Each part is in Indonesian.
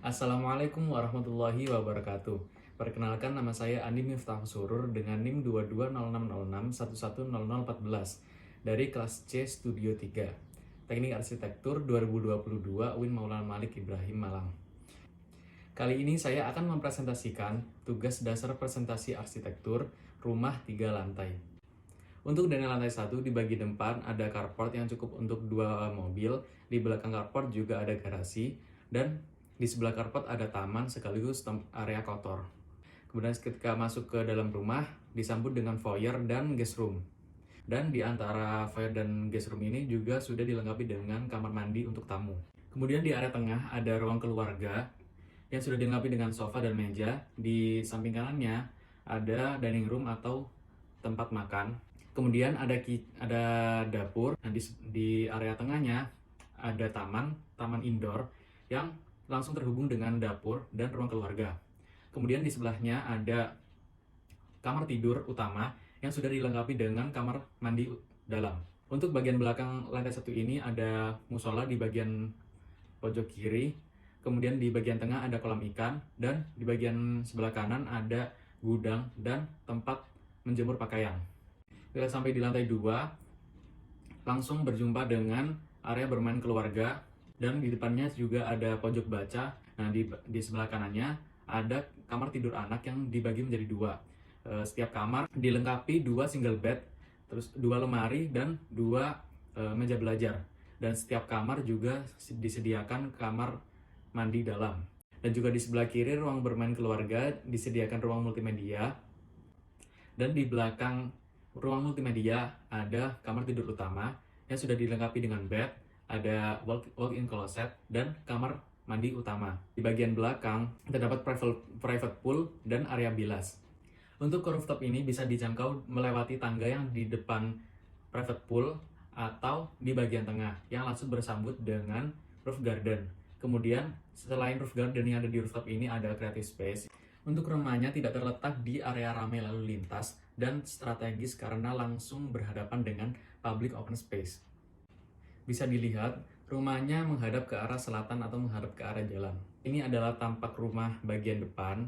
Assalamualaikum warahmatullahi wabarakatuh. Perkenalkan, nama saya Andi Miftah Surur dengan NIM 220606110014 dari kelas C Studio 3, Teknik Arsitektur 2022 UIN Maulana Malik Ibrahim Malang. Kali ini saya akan mempresentasikan tugas dasar presentasi arsitektur rumah 3 lantai. Untuk dengan lantai 1 di bagian depan ada carport yang cukup untuk 2 mobil, di belakang carport juga ada garasi, dan di sebelah carport ada taman sekaligus area kotor. Kemudian ketika masuk ke dalam rumah disambut dengan foyer dan guest room. Dan di antara foyer dan guest room ini juga sudah dilengkapi dengan kamar mandi untuk tamu. Kemudian di area tengah ada ruang keluarga yang sudah dilengkapi dengan sofa dan meja. Di samping kanannya ada dining room atau tempat makan. Kemudian ada dapur. Nah, di area tengahnya ada taman indoor yang langsung terhubung dengan dapur dan ruang keluarga. Kemudian di sebelahnya ada kamar tidur utama yang sudah dilengkapi dengan kamar mandi dalam. Untuk bagian belakang lantai 1 ini ada musola di bagian pojok kiri. Kemudian di bagian tengah ada kolam ikan, dan di bagian sebelah kanan ada gudang dan tempat menjemur pakaian. Kita sampai di lantai 2, langsung berjumpa dengan area bermain keluarga, dan di depannya juga ada pojok baca. Nah, di sebelah kanannya ada kamar tidur anak yang dibagi menjadi 2. Setiap kamar dilengkapi 2 single bed, terus 2 lemari dan 2 meja belajar. Dan setiap kamar juga disediakan kamar mandi dalam. Dan juga di sebelah kiri ruang bermain keluarga disediakan ruang multimedia. Dan di belakang ruang multimedia ada kamar tidur utama yang sudah dilengkapi dengan bed, ada walk-in closet, dan kamar mandi utama. Di bagian belakang terdapat private pool dan area bilas. Untuk ke rooftop ini bisa dijangkau melewati tangga yang di depan private pool atau di bagian tengah yang langsung bersambut dengan roof garden. Kemudian selain roof garden yang ada di rooftop ini ada creative space. Untuk rumahnya tidak terletak di area ramai lalu lintas dan strategis karena langsung berhadapan dengan public open space. Bisa dilihat, rumahnya menghadap ke arah selatan atau menghadap ke arah jalan. Ini adalah tampak rumah bagian depan.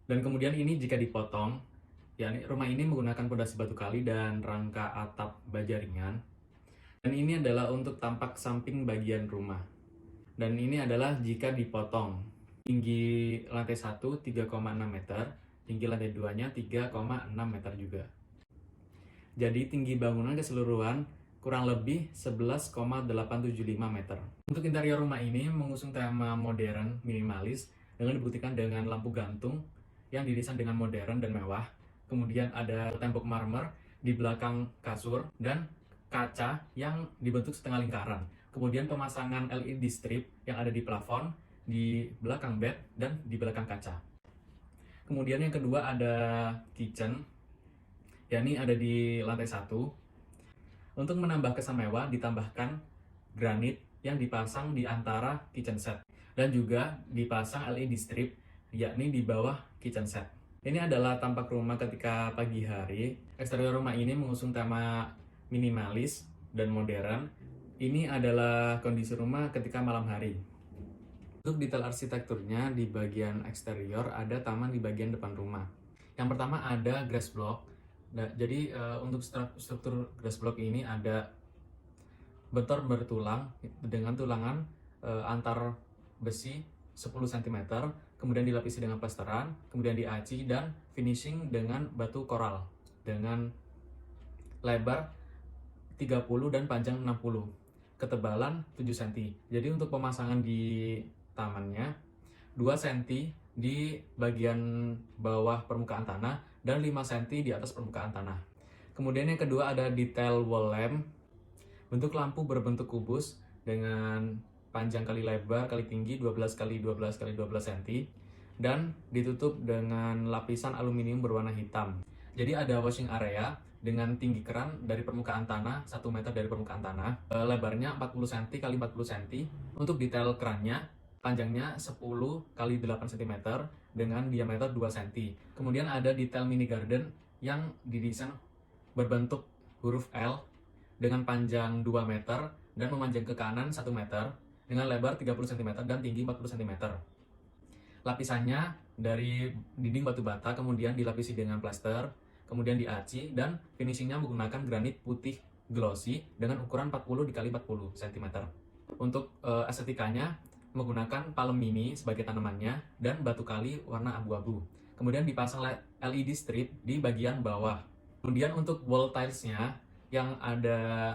Dan kemudian ini jika dipotong, rumah ini menggunakan pondasi batu kali dan rangka atap baja ringan. Dan ini adalah untuk tampak samping bagian rumah. Dan ini adalah jika dipotong. Tinggi lantai 1 3,6 meter, tinggi lantai 2-nya 3,6 meter juga. Jadi tinggi bangunan keseluruhan kurang lebih 11,875 meter. Untuk interior rumah ini mengusung tema modern minimalis dengan dibuktikan dengan lampu gantung yang didesain dengan modern dan mewah. Kemudian ada tembok marmer di belakang kasur dan kaca yang dibentuk setengah lingkaran. Kemudian pemasangan LED strip yang ada di plafon, di belakang bed, dan di belakang kaca. Kemudian yang kedua ada kitchen, yakni ada di lantai 1. Untuk menambah kesan mewah ditambahkan granit yang dipasang di antara kitchen set, dan juga dipasang LED strip yakni di bawah kitchen set. Ini adalah tampak rumah ketika pagi hari. Eksterior rumah ini mengusung tema minimalis dan modern. Ini adalah kondisi rumah ketika malam hari. Untuk detail arsitekturnya di bagian eksterior ada taman di bagian depan rumah. Yang pertama ada grass block. Nah, jadi untuk struktur grass block ini ada beton bertulang dengan tulangan antar besi 10 cm, kemudian dilapisi dengan plesteran, kemudian diaci dan finishing dengan batu koral dengan lebar 30 dan panjang 60, ketebalan 7 cm. Jadi untuk pemasangan di tamannya 2 cm di bagian bawah permukaan tanah dan 5 cm di atas permukaan tanah. Kemudian yang kedua ada detail wall lamp, bentuk lampu berbentuk kubus dengan panjang kali lebar kali tinggi 12 kali 12 kali 12 cm dan ditutup dengan lapisan aluminium berwarna hitam. Jadi ada washing area dengan tinggi keran dari permukaan tanah 1 meter dari permukaan tanah, lebarnya 40 cm kali 40 cm. Untuk detail kerannya panjangnya 10 kali 8 cm dengan diameter 2 cm. Kemudian ada detail mini garden yang didesain berbentuk huruf L dengan panjang 2 meter dan memanjang ke kanan 1 meter dengan lebar 30 cm dan tinggi 40 cm. Lapisannya dari dinding batu bata, kemudian dilapisi dengan plester, kemudian diaci, dan finishingnya menggunakan granit putih glossy dengan ukuran 40 x 40 cm. Untuk estetikanya menggunakan palem mini sebagai tanamannya dan batu kali warna abu-abu. Kemudian dipasang LED strip di bagian bawah. Kemudian untuk wall tilesnya yang ada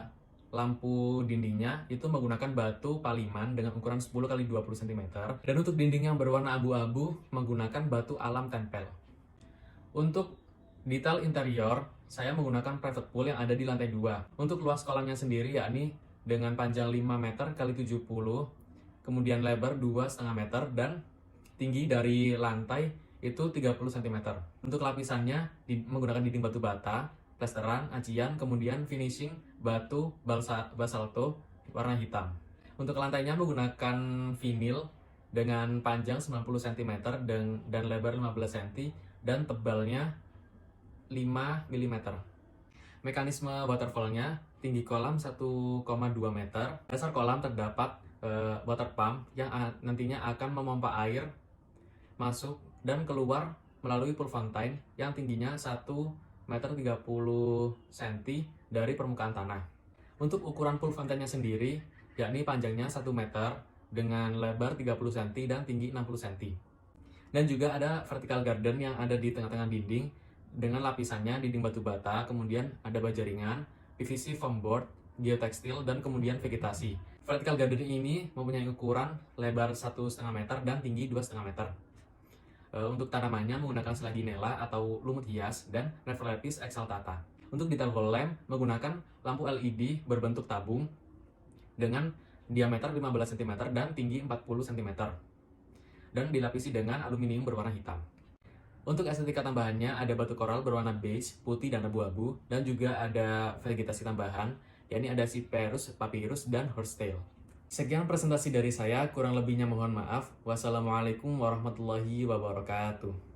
lampu dindingnya itu menggunakan batu paliman dengan ukuran 10 x 20 cm. Dan untuk dinding yang berwarna abu-abu menggunakan batu alam tempel. Untuk detail interior, saya menggunakan private pool yang ada di lantai 2. Untuk luas kolamnya sendiri yakni dengan panjang 5 meter x 70, kemudian lebar 2,5 meter, dan tinggi dari lantai itu 30 cm. Untuk lapisannya menggunakan dinding batu bata, plesteran, acian, kemudian finishing batu basalto warna hitam. Untuk lantainya menggunakan vinil dengan panjang 90 cm dan lebar 15 cm dan tebalnya 5 mm. Mekanisme waterfallnya, tinggi kolam 1,2 meter. Dasar kolam terdapat water pump yang nantinya akan memompa air masuk dan keluar melalui pool fountain yang tingginya 1 meter 30 cm dari permukaan tanah. Untuk ukuran pool fountainnya sendiri, yakni panjangnya 1 meter dengan lebar 30 cm dan tinggi 60 cm. Dan juga ada vertical garden yang ada di tengah-tengah dinding dengan lapisannya dinding batu bata, kemudian ada baja ringan, PVC foam board, geotekstil, dan kemudian vegetasi. Vertical garden ini mempunyai ukuran lebar 1,5 meter dan tinggi 2,5 meter. Untuk tanamannya menggunakan selaginella atau lumut hias dan Nephrolepis exaltata. Untuk detail wall lamp menggunakan lampu LED berbentuk tabung dengan diameter 15 cm dan tinggi 40 cm dan dilapisi dengan aluminium berwarna hitam. Untuk estetika tambahannya ada batu koral berwarna beige, putih, dan abu-abu, dan juga ada vegetasi tambahan, yakni ada Cyperus, Papyrus, dan Horsetail. Sekian presentasi dari saya, kurang lebihnya mohon maaf. Wassalamualaikum warahmatullahi wabarakatuh.